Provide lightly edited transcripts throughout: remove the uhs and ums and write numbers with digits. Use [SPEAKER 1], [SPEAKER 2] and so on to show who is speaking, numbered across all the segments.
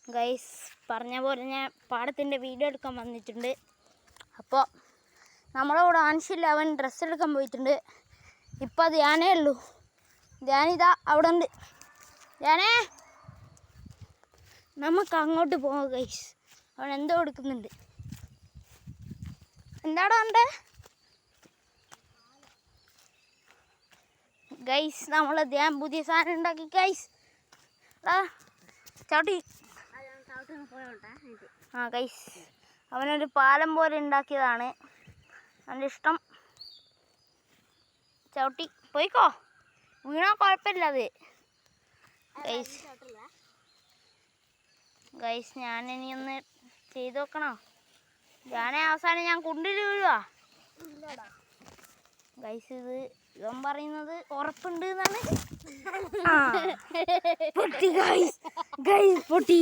[SPEAKER 1] Guys പറഞ്ഞ പോലെ ഞാൻ പാടത്തിൻ്റെ വീഡിയോ എടുക്കാൻ വന്നിട്ടുണ്ട്. അപ്പോൾ നമ്മളെ കൂടെ ആൻഷില്ല, അവൻ ഡ്രസ്സ് എടുക്കാൻ പോയിട്ടുണ്ട്. ഇപ്പം ധ്യാനേ ഉള്ളൂ. ധ്യാനിതാ അവിടെ ഉണ്ട്. ധ്യാനേ, നമുക്ക് അങ്ങോട്ട് പോകാം ഗൈസ്. അവൻ എന്തോ എടുക്കുന്നുണ്ട്. എന്താടാ ഉണ്ട് ഗൈസ്? നമ്മളെ ധ്യാൻ പുതിയ സാധനം ഉണ്ടാക്കി ഗൈസ്. ചവിട്ടി. ആ ഗൈസ്, അവനൊരു പാലം പോലെ ഉണ്ടാക്കിയതാണ്. നല്ല ഇഷ്ടം. ചവിട്ടി പോയിക്കോ, വീണാ കുഴപ്പമില്ല അത്. ഗൈസ് ഗൈസ് ഞാനിനി ഒന്ന് ചെയ്ത് നോക്കണോ? ഞാനേ അവസാനം ഞാൻ കുണ്ടിൽ വീഴുവാ ഗൈസ്. ഇത് ഇവൻ പറയുന്നത് ഉറപ്പുണ്ട് എന്നാണ്. പൊട്ടി ഗൈസ്, ഗൈസ് പൊട്ടി.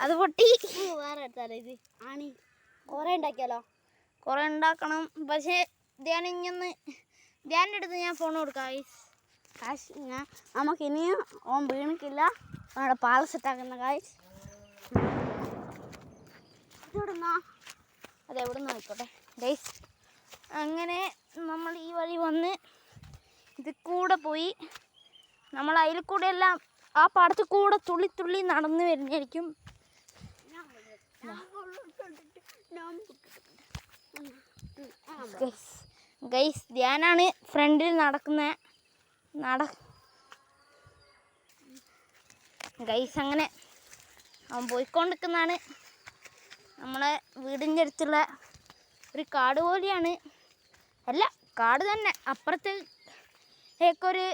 [SPEAKER 1] അത് പൊട്ടി. വേറെ എടുത്താലോ ഇത്? ആണി കുറേ ഉണ്ടാക്കിയാലോ? കുറേ ഉണ്ടാക്കണം. പക്ഷേ ധ്യാൻ ഇനിയൊന്ന് ധ്യാൻ്റെ അടുത്ത് ഞാൻ ഫോൺ കൊടുക്കാം ഗൈസ്. നമുക്ക് ഇനിയും ഓൻ വീണിക്കില്ല. അവിടെ പാല സെറ്റാക്കുന്ന ഗൈസ്. ഇതെവിടുന്നാ? അതെവിടുന്ന് ആയിക്കോട്ടെ ഗൈസ്. അങ്ങനെ നമ്മൾ ഈ വഴി വന്ന് ഇത് കൂടെ പോയി നമ്മൾ അതിൽ കൂടെ എല്ലാം ആ പാടത്തിൽ കൂടെ തുള്ളി തുള്ളി നടന്നു വരുന്നതായിരിക്കും. ഗൈസ് ധ്യാനാണ് ഫ്രണ്ടിൽ നടക്കുന്നത്. ഗൈസ് അങ്ങനെ അവൻ പോയിക്കൊണ്ടിരിക്കുന്നതാണ്. നമ്മളെ വീടിൻ്റെ അടുത്തുള്ള ഒരു കാട് പോലെയാണ്. അല്ല, കാട് തന്നെ. അപ്പുറത്തേക്കൊരു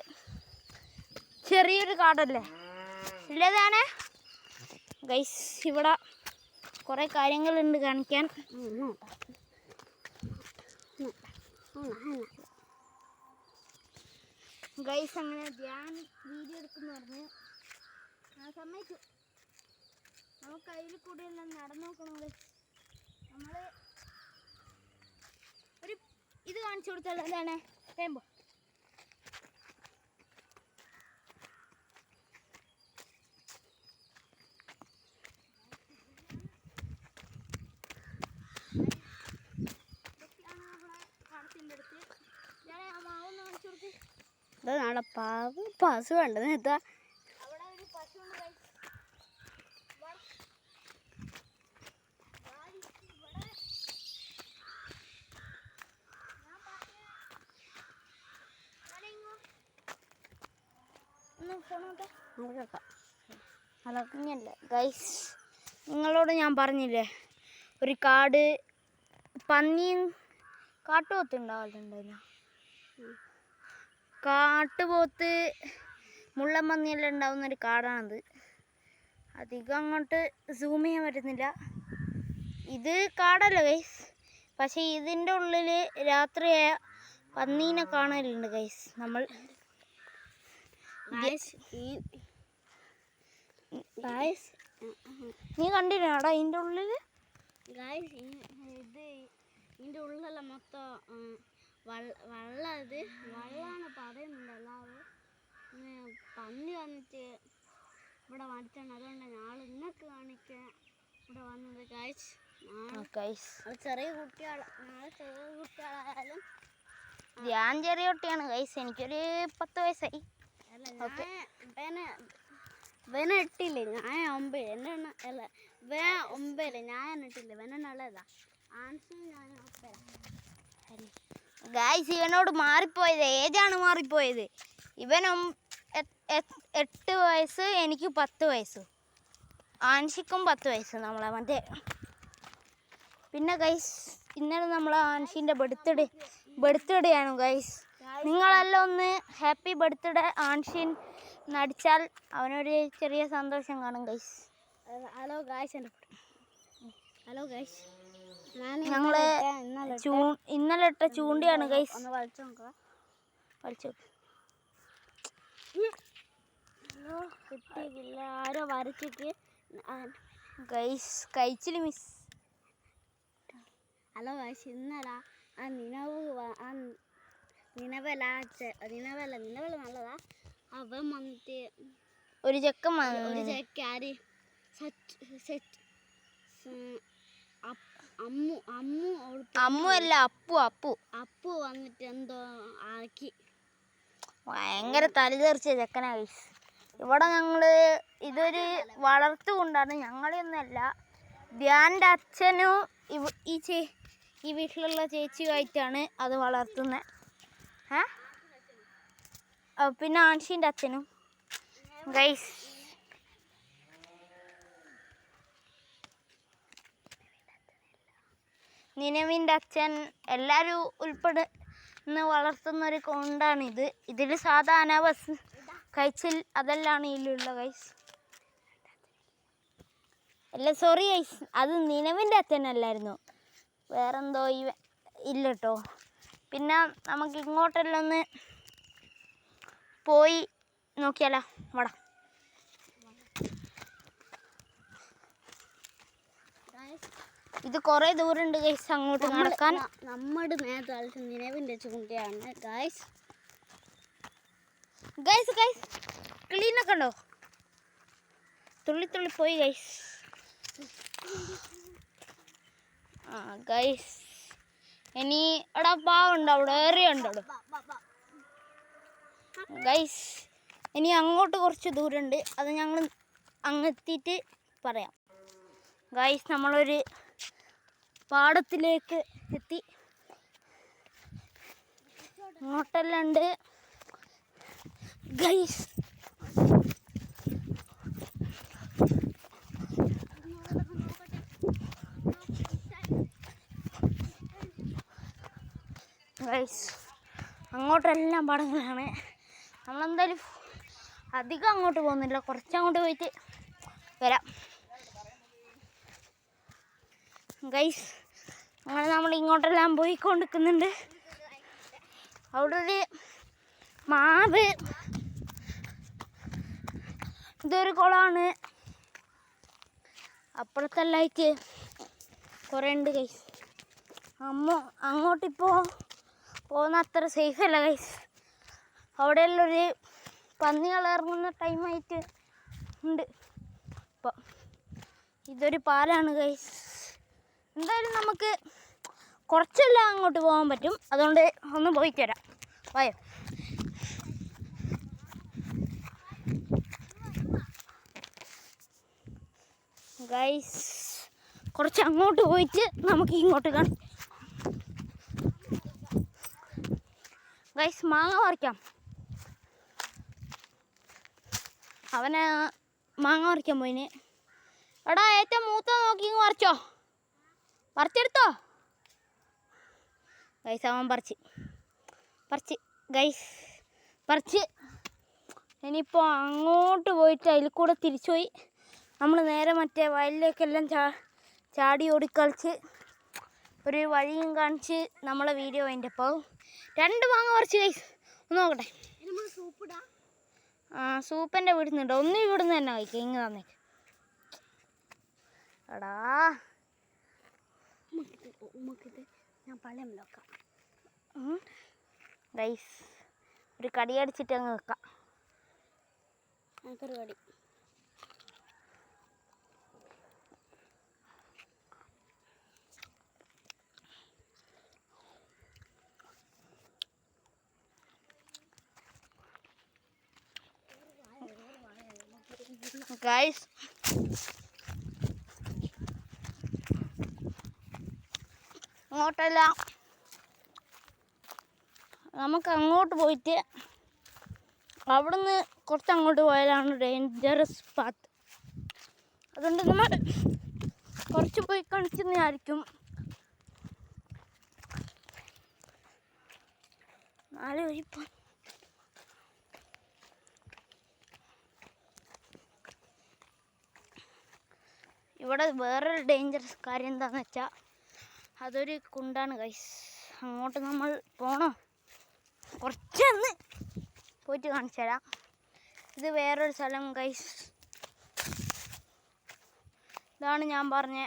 [SPEAKER 1] ചെറിയൊരു കാടല്ലേ ഇല്ലതാണേ ഗൈസ്. ഇവിടെ കുറേ കാര്യങ്ങളുണ്ട് കാണിക്കാൻ. ഗൈസ് അങ്ങനെ ധ്യാൻ വീഡിയോ എടുക്കുന്നു പറഞ്ഞു. ഞാൻ സമ്മതിച്ചു. നമുക്ക് അതിൽ കൂടെ എല്ലാം നടന്നു നോക്കണം ഗൈസ്. നമ്മൾ ഒരു ഇത് കാണിച്ചു കൊടുത്താലോ? എന്താണ് വേമ്പോ? നാളെ പശു വേണ്ടത് എന്താ? അവിടെ ഒരു പശു ഉണ്ട്. ഗൈസ് നിങ്ങളോട് ഞാൻ പറഞ്ഞില്ലേ, ഒരു കാട് പന്നിയും കാട്ടുപോത്ത് ഉണ്ടാവലുണ്ടായിരുന്നു. കാട്ടുപോത്ത് മുള്ളൻ പന്നിയെല്ലാം ഉണ്ടാവുന്നൊരു കാടാണത്. അധികം അങ്ങോട്ട് സൂം ചെയ്യാൻ പറ്റുന്നില്ല. ഇത് കാടല്ല ഗൈസ്, പക്ഷേ ഇതിൻ്റെ ഉള്ളിൽ രാത്രിയായ പന്നീനെ കാണലുണ്ട് ഗൈസ്. നമ്മൾ നീ കണ്ടിട്ടാടാ ഇതിൻ്റെ ഉള്ളിൽ? ഇത് ഇതിൻ്റെ ഉള്ളിലെല്ലാം മൊത്തം വെള്ളം. ഇത് വെള്ളമാണ് പറയുന്നുണ്ട് എല്ലാവരും. പന്നി വന്നിട്ട് ഇവിടെ വന്നിട്ടാണ്. അതുകൊണ്ട് ഞങ്ങൾ ഇന്നൊക്കെ കാണിക്കാൻ ഇവിടെ വന്നത് ഗൈസ്. ചെറിയ കുട്ടികളായാലും ഞാൻ ചെറിയ കുട്ടിയാണ് ഗൈസ്. എനിക്കൊരു 10 വയസ്സായി. ഇവനെ ഇട്ടില്ലേ, ഞാൻ 9. എൻ്റെ അല്ല ഇവൻ 9. ഞാൻ ഇട്ടില്ല. ഇവനുള്ളതാ ആൻസും ഞാൻ 9. ഗൈസ് ഇവനോട് മാറിപ്പോയത് ഏജാണ് മാറിപ്പോയത്. ഇവൻ 8 വയസ്സ്, എനിക്ക് 10 വയസ്സ്. ആൻഷിക്കും 10 വയസ്സ്. നമ്മളെ മറ്റേ പിന്നെ ഗൈസ് ഇന്നലെ നമ്മളെ ആൻഷിൻ്റെ ബർത്ത്ഡേ ആണ് ഗൈസ്. നിങ്ങളെല്ലാം ഒന്ന് ഹാപ്പി ബർത്ത്ഡേ ആൻഷിൻ നടിച്ചാൽ അവനൊരു ചെറിയ സന്തോഷം കാണും guys. Hello guys. Hello guys, ഞങ്ങള് ഇന്നലെ ഇട്ട ചൂണ്ടിയാണ് ഗൈസ്. ഒന്ന് വലിച്ചു നോക്കാം. വലിച്ചു കിട്ടിയില്ല. ആരോ വരച്ചിട്ട് ഗൈസ് കഴിച്ചില് മിസ്. ഹലോ ഗൈസ്, ഇന്നലെ ആ നിലവല നല്ലതാ. അവൻ വന്നിട്ട് ഒരു ചെക്ക ആര് അമ്മു അല്ല അപ്പു
[SPEAKER 2] വന്നിട്ട് എന്തോ ആക്കി.
[SPEAKER 1] ഭയങ്കര തലതെറിച്ച ചെക്കനാ ഗൈസ്. ഇവിടെ ഞങ്ങള് ഇതൊരു വളർത്തുകൊണ്ടാണ്, ഞങ്ങളെയൊന്നുമല്ല. ധ്യാൻ്റെ അച്ഛനും ഈ വീട്ടിലുള്ള ചേച്ചിയുമായിട്ടാണ് അത് വളർത്തുന്നത്. പിന്നെ ആൻഷീൻ്റെ അച്ഛനും ഗൈസ്. നിലവിൻ്റെ അച്ഛൻ എല്ലാവരും ഉൾപ്പെടുന്ന വളർത്തുന്നൊരു കൊണ്ടാണിത്. ഇതിൽ സാധാരണ ബസ് കഴിച്ചിൽ അതെല്ലാം ഇതിലുള്ള ഗൈസ്. അല്ല സോറി ഗൈസ്, അത് നിലവിൻ്റെ അച്ഛനല്ലായിരുന്നു, വേറെന്തോ ഇല്ല കേട്ടോ. പിന്നെ നമുക്ക് ഇങ്ങോട്ടെല്ലാം ഒന്ന് പോയി നോക്കിയാലോ. വട ഇത് കുറേ ദൂരമുണ്ട് ഗൈസ് അങ്ങോട്ട് നടക്കാൻ.
[SPEAKER 2] നമ്മുടെ നേരത്തെ നിലവിൻ്റെ ചൂണ്ടയാണ് ഗൈസ്.
[SPEAKER 1] ഗൈസ് ഗൈസ് ക്ലീനൊക്കെ ഉണ്ടോ? തുള്ളി തുള്ളി പോയി ഗൈസ്. ഗൈസ് ഇനി എടാ പാവുണ്ടോ അവിടെ? ഏറിയുണ്ടോ ഗൈസ്? ഇനി അങ്ങോട്ട് കുറച്ച് ദൂരമുണ്ട്, അത് ഞങ്ങൾ അങ്ങെത്തിയിട്ട് പറയാം ഗൈസ്. നമ്മളൊരു പാടത്തിലേക്ക് എത്തി. ഇങ്ങോട്ടെല്ലാം ഉണ്ട് ഗൈസ്. ഗൈസ് അങ്ങോട്ടെല്ലാം പാടങ്ങളാണ്. നമ്മളെന്തായാലും അധികം അങ്ങോട്ട് പോകുന്നില്ല, കുറച്ചങ്ങോട്ട് പോയിട്ട് വരാം ഗൈസ്. അങ്ങനെ നമ്മൾ ഇങ്ങോട്ടെല്ലാം പോയിക്കൊണ്ടിരിക്കുന്നുണ്ട്. അവിടെ ഒരു മാവ്, ഇതൊരു കുളമാണ്. അപ്പുറത്തെല്ലായിട്ട് കുറേ ഉണ്ട് ഗൈസ്. അങ്ങോട്ടിപ്പോൾ പോകുന്ന അത്ര സേഫ് അല്ല ഗൈസ്. അവിടെയുള്ളൊരു പന്നികൾ ഇറങ്ങുന്ന ടൈമായിട്ട് ഉണ്ട് ഇപ്പോൾ. ഇതൊരു പാലാണ് ഗൈസ്. എന്തായാലും നമുക്ക് കുറച്ചെല്ലാം അങ്ങോട്ട് പോകാൻ പറ്റും, അതുകൊണ്ട് ഒന്ന് പോയിട്ട് വരാം. വായോ ഗൈസ്. കുറച്ച് അങ്ങോട്ട് പോയിട്ട് നമുക്ക് ഇങ്ങോട്ട് കാണാം ഗൈസ്. മാങ്ങ പറിക്കാം. അവനെ മാങ്ങ പറിക്കാൻ പോയിന്. എടാ ഏറ്റവും മൂത്ത നോക്കി പറിച്ചെടുത്തോ ഗൈസ്. അവൻ പറിച്ച് ഗൈസ്. ഇനിയിപ്പോൾ അങ്ങോട്ട് പോയിട്ട് അതിൽ കൂടെ തിരിച്ചു പോയി നമ്മൾ നേരെ മറ്റേ വയലിലേക്കെല്ലാം ചാടി ഓടിക്കളിച്ച് ഒരു വഴിയും കാണിച്ച് നമ്മളെ വീഡിയോ അതിൻ്റെ അപ്പോൾ 2 മാങ്ങ പറിച്ച് ഗൈസ്. ഒന്ന് നോക്കട്ടെ. സൂപ്പൻ്റെ വീട്ടിൽ നിന്നുണ്ടോ? ഒന്നും ഇവിടുന്ന് തന്നെ കഴിക്കാം. ഇങ്ങ് തന്നേക്ക് എടാ.
[SPEAKER 2] ഞാൻ പഴം നോക്കാം
[SPEAKER 1] ഗൈസ്. ഒരു കടിയടിച്ചിട്ട് അങ്ങ് വെക്കാം.
[SPEAKER 2] നമുക്കൊരു കടി.
[SPEAKER 1] ഗൈസ് അങ്ങോട്ടല്ല, നമുക്ക് അങ്ങോട്ട് പോയിട്ട് അവിടുന്ന് കുറച്ചങ്ങോട്ട് പോയാലാണ് ഡേഞ്ചറസ് പാത്ത്. അതുകൊണ്ട് നമ്മൾ കുറച്ച് പോയി കാണിക്കുന്നതായിരിക്കും. ഇവിടെ വേറൊരു ഡേഞ്ചറസ് കാര്യം എന്താണെന്ന് വെച്ചാൽ അതൊരു കുണ്ടാണ് ഗൈസ്. അങ്ങോട്ട് നമ്മൾ പോണോ? കുറച്ചൊന്ന് പോയിട്ട് കാണിച്ചു തരാം. ഇത് വേറൊരു സ്ഥലം ഗൈസ്. ഇതാണ് ഞാൻ പറഞ്ഞ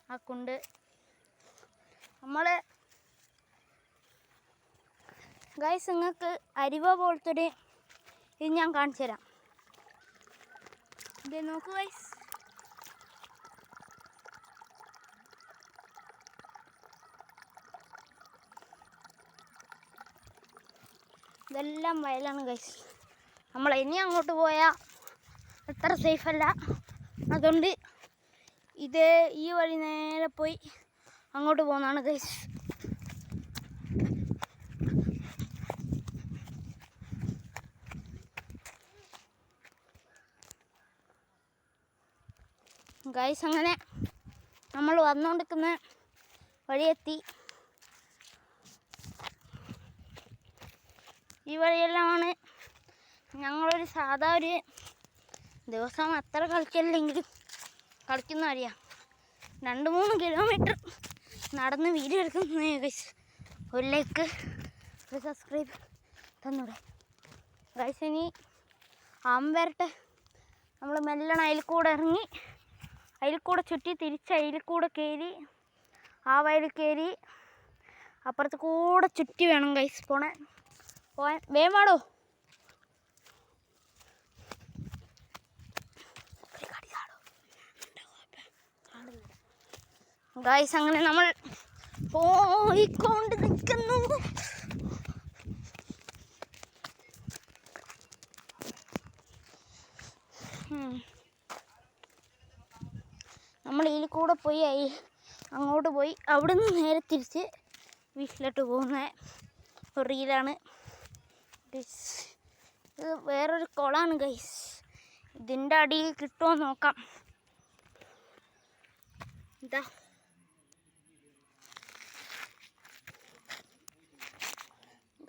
[SPEAKER 1] ആ കുണ്ട്. നമ്മൾ ഗൈസ് നിങ്ങൾക്ക് അരിവ പോലത്തൊരു ഇത് ഞാൻ കാണിച്ചു തരാം. ഇത് നോക്കൂ ഗൈസ്. ഇതെല്ലാം വയലാണ് ഗൈസ്. നമ്മൾ ഇനി അങ്ങോട്ട് പോയാൽ അത്ര സേഫല്ല. അതുകൊണ്ട് ഈ വഴി നേരെ പോയി അങ്ങോട്ട് പോകുന്നതാണ് ഗൈസ്. ഗൈസ് അങ്ങനെ നമ്മൾ വന്നുകൊണ്ടിരിക്കുന്ന വഴിയെത്തി. ഈ വഴിയെല്ലാമാണ് ഞങ്ങളൊരു സാധാ ഒരു ദിവസം അത്ര കളിക്കലില്ലെങ്കിലും കളിക്കുന്ന വഴിയാണ്. 2-3 കിലോമീറ്റർ നടന്ന് വീഡിയോ എടുക്കുന്ന ഗൈസ്. ഒരു ലൈക്ക്, ഒരു സബ്സ്ക്രൈബ് തന്നൂടെ ഗൈസ്. ഇനി വരട്ടെ. നമ്മൾ മെല്ലണം അതിൽ കൂടെ ഇറങ്ങി, അതിൽ കൂടെ ചുറ്റി തിരിച്ച് അതിൽ കൂടെ കയറി ആ വയൽ കയറി അപ്പുറത്ത് കൂടെ ചുറ്റി വേണം ഗൈസ് പോവാൻ. വേഗം വാടോ. ഗൈസ് അങ്ങനെ നമ്മൾ പോയിക്കൊണ്ട് നിൽക്കുന്നു. നമ്മൾ ഇതിൽ കൂടെ പോയി അങ്ങോട്ട് പോയി അവിടെ നിന്ന് നേരെ തിരിച്ച് വീട്ടിലോട്ട് പോകുന്ന ഒരു റീലാണ്. ഇത് വേറൊരു കുളമാണ് ഗൈസ്. ഇതിൻ്റെ അടിയിൽ കിട്ടുമോ നോക്കാം. ഇതാ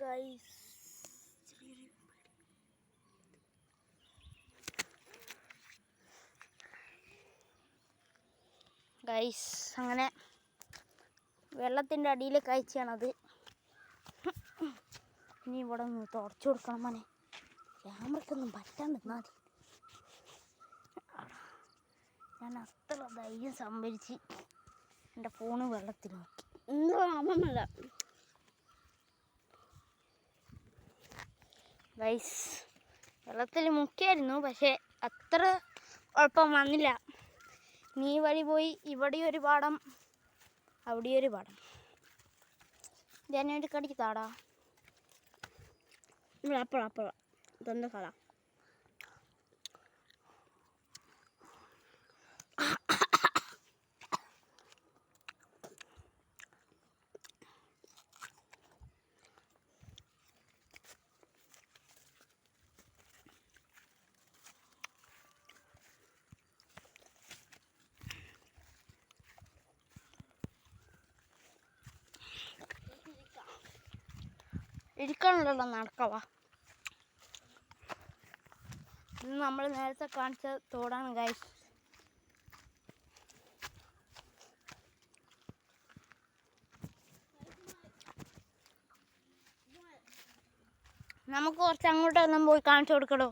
[SPEAKER 1] ഗൈസ്. ഗൈസ് അങ്ങനെ വെള്ളത്തിൻ്റെ അടിയിൽ കാഴ്ചയാണത്. ഇനി ഇവിടെ ഒന്ന് തുടച്ചു കൊടുക്കണം. മോനെ ക്യാമറയ്ക്കൊന്നും പറ്റാണ്ട് മതി. ഞാൻ അത്ര ധൈര്യം സംഭരിച്ച് എൻ്റെ ഫോണ് വെള്ളത്തിൽ നോക്കി.
[SPEAKER 2] അമ്മല്ല
[SPEAKER 1] ഗൈസ് വെള്ളത്തിൽ മുക്കിയായിരുന്നു, പക്ഷേ അത്ര കുഴപ്പം വന്നില്ല. നീ വഴി പോയി ഇവിടെ ഒരു പാടം, അവിടെ ഒരു പാടം. ഞാനൊരു കടിക്ക് താടാ.
[SPEAKER 2] അപ്പഴ ഇതെന്താ കഥ?
[SPEAKER 1] ഇരിക്കാനുള്ളല്ലോ, നടക്കവാ. ഇത് നമ്മൾ നേരത്തെ കാണിച്ച തോടാണ് ഗൈസ്. നമുക്ക് കുറച്ച് അങ്ങോട്ടെല്ലാം പോയി കാണിച്ചു കൊടുക്കടോ.